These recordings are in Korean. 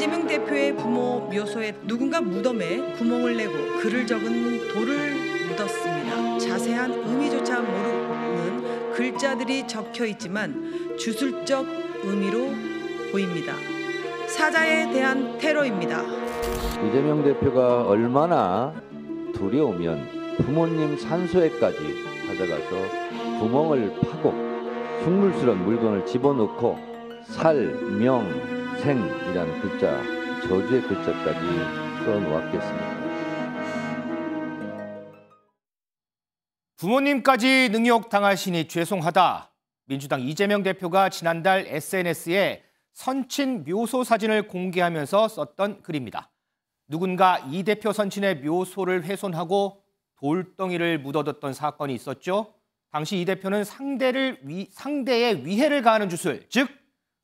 이재명 대표의 부모 묘소에 누군가 무덤에 구멍을 내고 글을 적은 돌을 묻었습니다. 자세한 의미조차 모르는 글자들이 적혀 있지만 주술적 의미로 보입니다. 사자에 대한 테러입니다. 이재명 대표가 얼마나 두려우면 부모님 산소에까지 찾아가서 구멍을 파고 흉물스러운 물건을 집어넣고 살, 명, 생이라는 글자, 저주의 글자까지 써놓았겠습니까? 부모님까지 능욕당하시니 죄송하다. 민주당 이재명 대표가 지난달 SNS에 선친 묘소 사진을 공개하면서 썼던 글입니다. 누군가 이 대표 선친의 묘소를 훼손하고 돌덩이를 묻어뒀던 사건이 있었죠. 당시 이 대표는 상대의 위해를 가하는 주술, 즉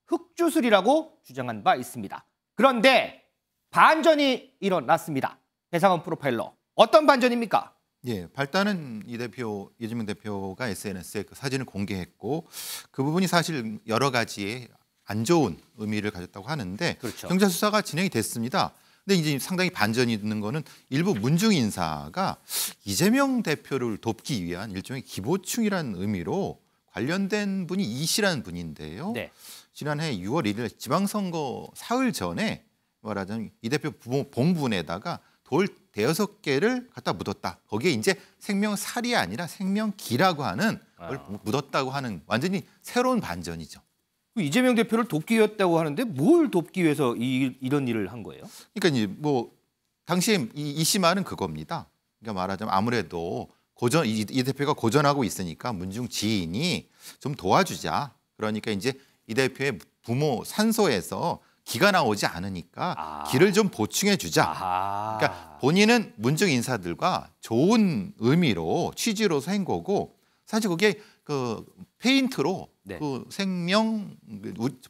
흑주술이라고 주장한 바 있습니다. 그런데 반전이 일어났습니다. 배상원 프로파일러, 어떤 반전입니까? 예, 발단은 이재명 대표가 SNS에 그 사진을 공개했고 그 부분이 사실 여러 가지의 안 좋은 의미를 가졌다고 하는데 그렇죠. 경찰 수사가 진행이 됐습니다. 근데 이제 상당히 반전이 있는 거는 일부 문중 인사가 이재명 대표를 돕기 위한 일종의 기보충이라는 의미로 관련된 분이 이 씨라는 분인데요. 네. 지난해 6월 1일 지방선거 사흘 전에 말하자면 이 대표 봉분에다가 돌 대여섯 개를 갖다 묻었다. 거기에 이제 생명살이 아니라 생명기라고 하는 걸 묻었다고 하는 완전히 새로운 반전이죠. 이재명 대표를 돕기 위했다고 하는데 뭘 돕기 위해서 이런 일을 한 거예요? 그러니까 이제 뭐 당시에 이 씨 말은 그겁니다. 그러니까 말하자면 아무래도 이 대표가 고전하고 있으니까 문중 지인이 좀 도와주자. 그러니까 이제 이 대표의 부모 산소에서 기가 나오지 않으니까 기를 좀 보충해 주자. 그러니까 본인은 문중 인사들과 좋은 의미로 취지로서 한 거고 사실 그게 그 페인트로 네. 그 생명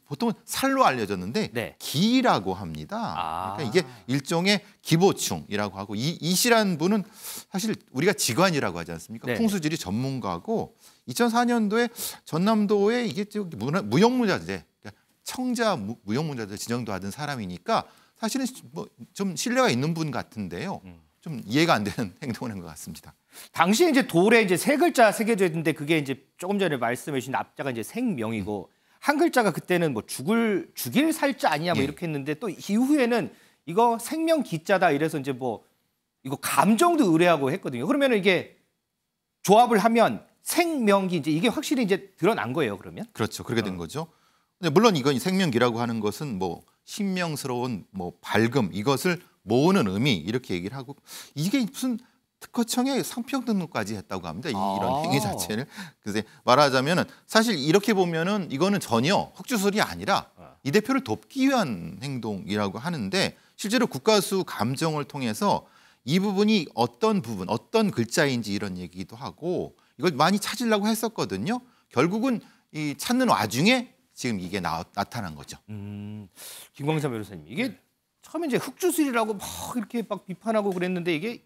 보통 살로 알려졌는데 네. 기라고 합니다. 그러니까 이게 일종의 기보충이라고 하고 이 씨라는 분은 사실 우리가 지관이라고 하지 않습니까? 네. 풍수지리 전문가고 2004년도에 전남도에 이게 무형문화재 청자 무형문화재 지정도 하던 사람이니까 사실은 뭐 좀 신뢰가 있는 분 같은데요. 좀 이해가 안 되는 행동을 한 것 같습니다. 당시에 이제 돌에 이제 세 글자 새겨져 있는데 그게 이제 조금 전에 말씀해 주신 앞자가 이제 생명이고 한 글자가 그때는 뭐 죽일 살자 아니냐 뭐 이렇게 했는데 또 이후에는 이거 생명 기자다 이래서 이제 뭐 이거 감정도 의뢰하고 했거든요. 그러면 이게 조합을 하면 생명기 이제 이게 확실히 이제 드러난 거예요, 그러면? 그렇죠. 그렇게 된 거죠. 근데 물론 이건 생명기라고 하는 것은 뭐 신명스러운 뭐 밝음 이것을 모으는 의미 이렇게 얘기를 하고 이게 무슨 특허청에 상표 등록까지 했다고 합니다. 이런 행위 자체를. 그래서 말하자면은 사실 이렇게 보면은 이거는 전혀 흑주술이 아니라 이 대표를 돕기 위한 행동이라고 하는데 실제로 국가수 감정을 통해서 이 부분이 어떤 부분, 어떤 글자인지 이런 얘기도 하고 이걸 많이 찾으려고 했었거든요. 결국은 이 찾는 와중에 지금 이게 나타난 거죠. 김광삼 변호사님, 이게 처음에 이제 흑주술이라고 막 이렇게 막 비판하고 그랬는데 이게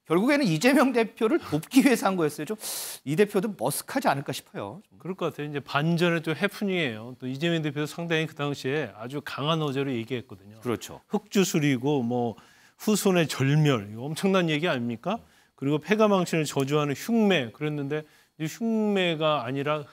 결국에는 이재명 대표를 돕기 위해서 한 거였어요. 좀 이 대표도 머쓱하지 않을까 싶어요. 그럴 것 같아요. 이제 반전의 또 해프닝이에요. 또 이재명 대표도 상당히 그 당시에 아주 강한 어조로 얘기했거든요. 그렇죠. 흑주술이고 뭐 후손의 절멸, 이거 엄청난 얘기 아닙니까? 그리고 폐가망신을 저주하는 흉매 그랬는데 이 흉매가 아니라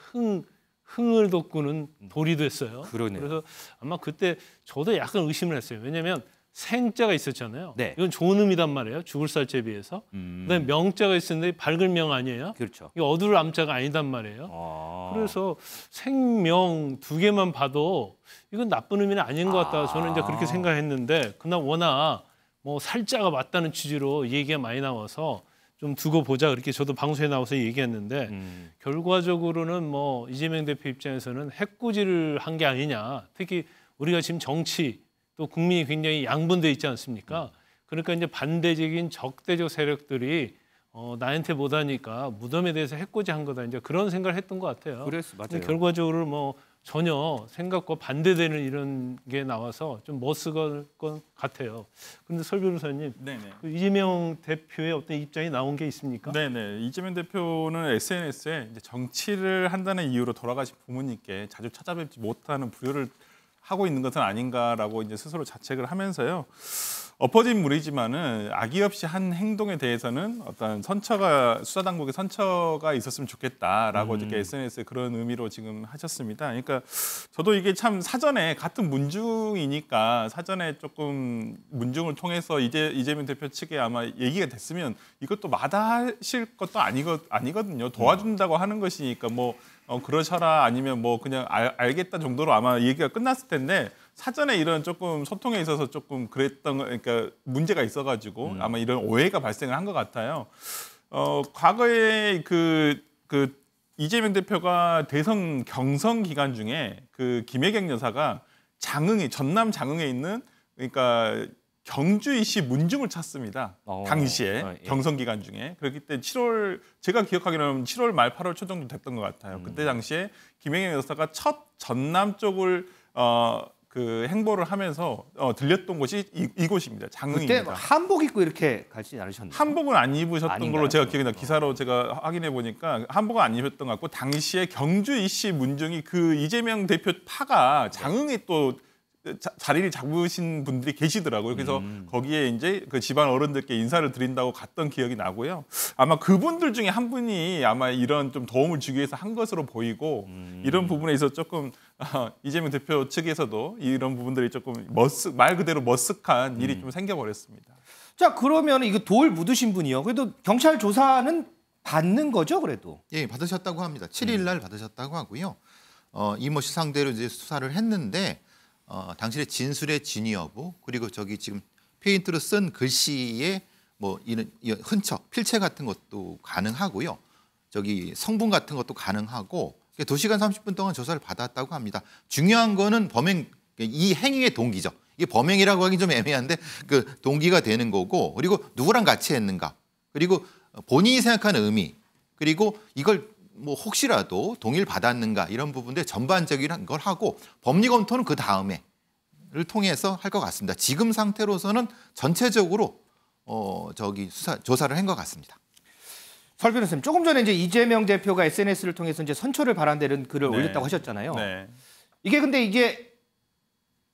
흥을 돋구는 돌이 됐어요. 그러네요. 그래서 아마 그때 저도 약간 의심을 했어요. 왜냐하면 생자가 있었잖아요. 네. 이건 좋은 의미단 말이에요. 죽을 살죄에 비해서. 그다음에 명자가 있었는데 밝을 명 아니에요. 그렇죠. 이 어두울 암자가 아니단 말이에요. 그래서 생명 두 개만 봐도 이건 나쁜 의미는 아닌 것 같다. 저는 이제 그렇게 생각했는데 그날 워낙 뭐 살자가 맞다는 취지로 얘기가 많이 나와서 좀 두고 보자 그렇게 저도 방송에 나와서 얘기했는데 결과적으로는 뭐 이재명 대표 입장에서는 해코지를 한 게 아니냐. 특히 우리가 지금 정치 또 국민이 굉장히 양분돼 있지 않습니까? 그러니까 이제 반대적인 적대적 세력들이 나한테 못하니까 무덤에 대해서 해코지 한 거다. 이제 그런 생각을 했던 것 같아요. 그래서 맞아요. 근데 결과적으로 뭐 전혀 생각과 반대되는 이런 게 나와서 좀 머쓱할 것 같아요. 그런데 설 변호사님, 그 이재명 대표의 어떤 입장이 나온 게 있습니까? 네네. 이재명 대표는 SNS에 이제 정치를 한다는 이유로 돌아가신 부모님께 자주 찾아뵙지 못하는 부여를 하고 있는 것은 아닌가라고 이제 스스로 자책을 하면서요. 엎어진 물이지만은 악의 없이 한 행동에 대해서는 어떤 수사 당국의 선처가 있었으면 좋겠다라고 이렇게 SNS에 그런 의미로 지금 하셨습니다. 그러니까 저도 이게 참 사전에 같은 문중이니까 사전에 조금 문중을 통해서 이재명 대표 측에 아마 얘기가 됐으면 이것도 마다하실 것도 아니거든요. 도와준다고 하는 것이니까 뭐 그러셔라 아니면 뭐 그냥 알겠다 정도로 아마 얘기가 끝났을 텐데 사전에 이런 조금 소통에 있어서 조금 그러니까 문제가 있어가지고 아마 이런 오해가 발생을 한 것 같아요. 과거에 그 이재명 대표가 대선 경선 기간 중에 그 김혜경 여사가 전남 장흥에 있는 그러니까 경주이시 문중을 찾습니다. 당시에 예. 경선 기간 중에 그렇기 때문에 제가 기억하기로는 7월 말 8월 초 정도 됐던 것 같아요. 그때 당시에 김혜경 여사가 첫 전남 쪽을 그 행보를 하면서 들렸던 곳이 이곳입니다. 장흥입니다. 그때 한복 입고 이렇게 가지 않으셨나요? 한복은 안 입으셨던 아닌가요? 걸로 제가 기억이 나. 기사로 제가 확인해 보니까 한복은 안 입으셨던 것 같고 당시에 경주 이씨 문중이 그 이재명 대표 파가 장흥에 또 자리를 잡으신 분들이 계시더라고요. 그래서 거기에 이제 그 집안 어른들께 인사를 드린다고 갔던 기억이 나고요. 아마 그분들 중에 한 분이 아마 이런 좀 도움을 주기 위해서 한 것으로 보이고 이런 부분에 있어서 조금 이재명 대표 측에서도 이런 부분들이 조금 말 그대로 머쓱한 일이 좀 생겨버렸습니다. 자, 그러면 이거 돌 묻으신 분이요. 그래도 경찰 조사는 받는 거죠, 그래도? 예, 받으셨다고 합니다. 7일 날 받으셨다고 하고요. 이모 씨 상대로 이제 수사를 했는데 당신의 진술의 진위 여부 그리고 저기 지금 페인트로 쓴 글씨에 뭐 이런 흔적, 필체 같은 것도 가능하고요. 저기 성분 같은 것도 가능하고 2시간 30분 동안 조사를 받았다고 합니다. 중요한 거는 이 행위의 동기죠. 이게 범행이라고 하기 좀 애매한데 그 동기가 되는 거고 그리고 누구랑 같이 했는가 그리고 본인이 생각하는 의미 그리고 이걸 뭐 혹시라도 동의를 받았는가 이런 부분들 전반적인 걸 하고 법리 검토는 그 다음에를 통해서 할 것 같습니다. 지금 상태로서는 전체적으로 조사를 한 것 같습니다. 설 변호사님, 조금 전에 이제 이재명 대표가 SNS를 통해서 이제 선처를 바란다는 글을 네. 올렸다고 하셨잖아요. 네. 근데 이게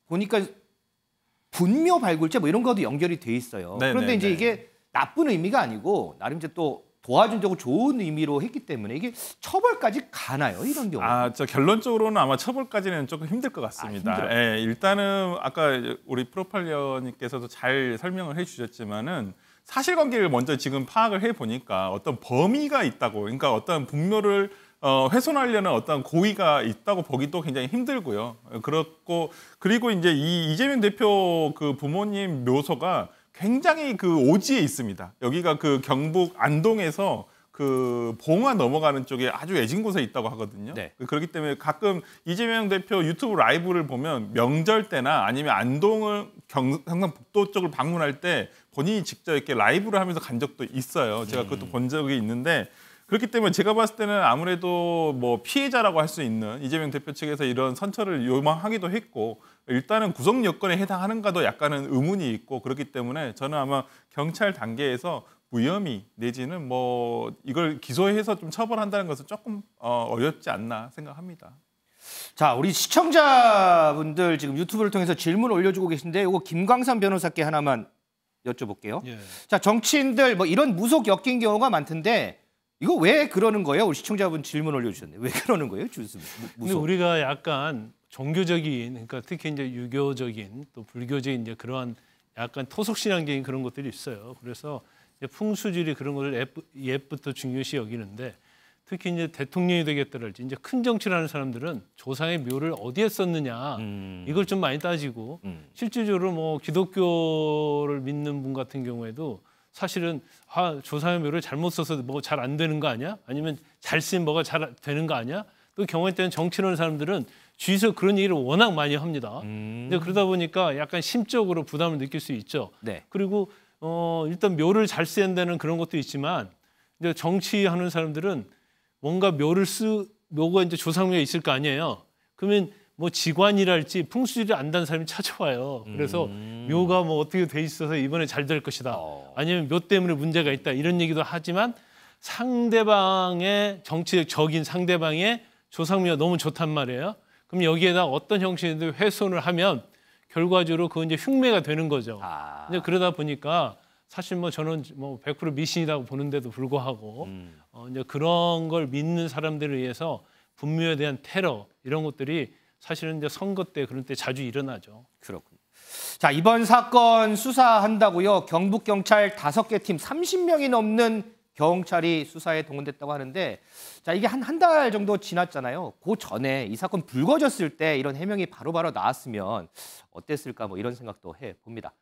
보니까 분묘 발굴죄 뭐 이런 것도 연결이 돼 있어요. 네, 그런데 네, 이제 네. 이게 나쁜 의미가 아니고 나름 이제 또 도와준다고 좋은 의미로 했기 때문에 이게 처벌까지 가나요? 이런 경우? 결론적으로는 아마 처벌까지는 조금 힘들 것 같습니다. 힘들어요? 예, 일단은 아까 우리 프로파일러님께서도 잘 설명을 해주셨지만은 사실관계를 먼저 지금 파악을 해 보니까 어떤 범위가 있다고, 그러니까 어떤 분묘를 훼손하려는 어떤 고의가 있다고 보기도 굉장히 힘들고요. 그리고 이제 이재명 대표 그 부모님 묘소가 굉장히 그 오지에 있습니다. 여기가 그 경북 안동에서 그 봉화 넘어가는 쪽에 아주 애진 곳에 있다고 하거든요. 네. 그렇기 때문에 가끔 이재명 대표 유튜브 라이브를 보면 명절 때나 아니면 안동을 경상북도 쪽을 방문할 때 본인이 직접 이렇게 라이브를 하면서 간 적도 있어요. 제가 그것도 본 적이 있는데 그렇기 때문에 제가 봤을 때는 아무래도 뭐 피해자라고 할 수 있는 이재명 대표 측에서 이런 선처를 요망하기도 했고 일단은 구성 여건에 해당하는가도 약간은 의문이 있고 그렇기 때문에 저는 아마 경찰 단계에서 무혐의 내지는 뭐 이걸 기소해서 좀 처벌한다는 것은 조금 어렵지 않나 생각합니다. 자, 우리 시청자분들 지금 유튜브를 통해서 질문 올려주고 계신데 이거 김광삼 변호사께 하나만 여쭤볼게요. 예. 자, 정치인들 뭐 이런 무속 엮인 경우가 많던데 이거 왜 그러는 거예요? 우리 시청자분 질문 올려주셨네요. 왜 그러는 거예요, 주스? 근데 우리가 약간 종교적인, 그러니까 특히 이제 유교적인 또 불교적인 이제 그러한 약간 토속신앙적인 그런 것들이 있어요. 그래서 이제 풍수지리 그런 것을 옛부터 중요시 여기는데 특히 이제 대통령이 되겠다랄지 이제 큰 정치를 하는 사람들은 조상의 묘를 어디에 썼느냐 이걸 좀 많이 따지고 실질적으로 뭐 기독교를 믿는 분 같은 경우에도 사실은 조상의 묘를 잘못 써서 뭐 잘 안 되는 거 아니야? 아니면 잘 쓰면 뭐가 잘 되는 거 아니야? 또 경우에 따른 정치하는 사람들은 주위에서 그런 얘기를 워낙 많이 합니다. 근데 그러다 보니까 약간 심적으로 부담을 느낄 수 있죠. 네. 그리고 일단 묘를 잘 써야 한다는 그런 것도 있지만 이제 정치하는 사람들은 뭔가 묘가 이제 조상묘가 있을 거 아니에요. 그러면 뭐 직관이랄지 풍수지리를 안다는 사람이 찾아와요. 그래서 묘가 뭐 어떻게 돼 있어서 이번에 잘 될 것이다. 아니면 묘 때문에 문제가 있다. 이런 얘기도 하지만 상대방의 정치적 적인 상대방의 조상묘가 너무 좋단 말이에요. 그럼 여기에다 어떤 형식이든 훼손을 하면 결과적으로 그건 이제 흉매가 되는 거죠. 이제 그러다 보니까 사실 뭐 저는 뭐 100% 미신이라고 보는데도 불구하고 이제 그런 걸 믿는 사람들에 의해서 분묘에 대한 테러 이런 것들이 사실은 이제 선거 때 그런 때 자주 일어나죠. 그렇군요. 자, 이번 사건 수사한다고요. 경북 경찰 5개 팀 30명이 넘는 경찰이 수사에 동원됐다고 하는데, 자, 이게 한 달 정도 지났잖아요. 그 전에 이 사건 불거졌을 때 이런 해명이 바로바로 나왔으면 어땠을까 뭐 이런 생각도 해 봅니다.